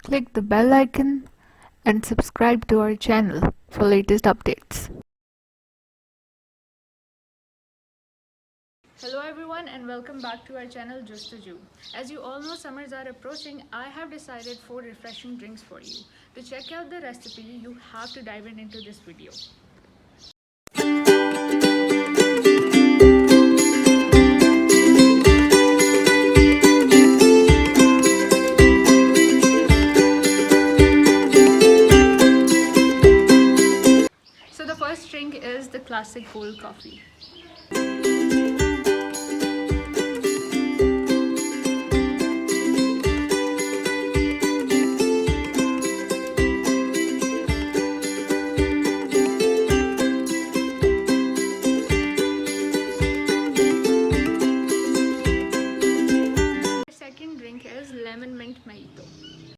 Click the bell icon and subscribe to our channel for latest updates. Hello everyone and welcome back to our channel Just a Jew. As you all know, summers are approaching. I have decided 4 refreshing drinks for you. To check out the recipe, you have to dive into this video. So the first drink is the classic cold coffee. Second drink is lemon mint majito.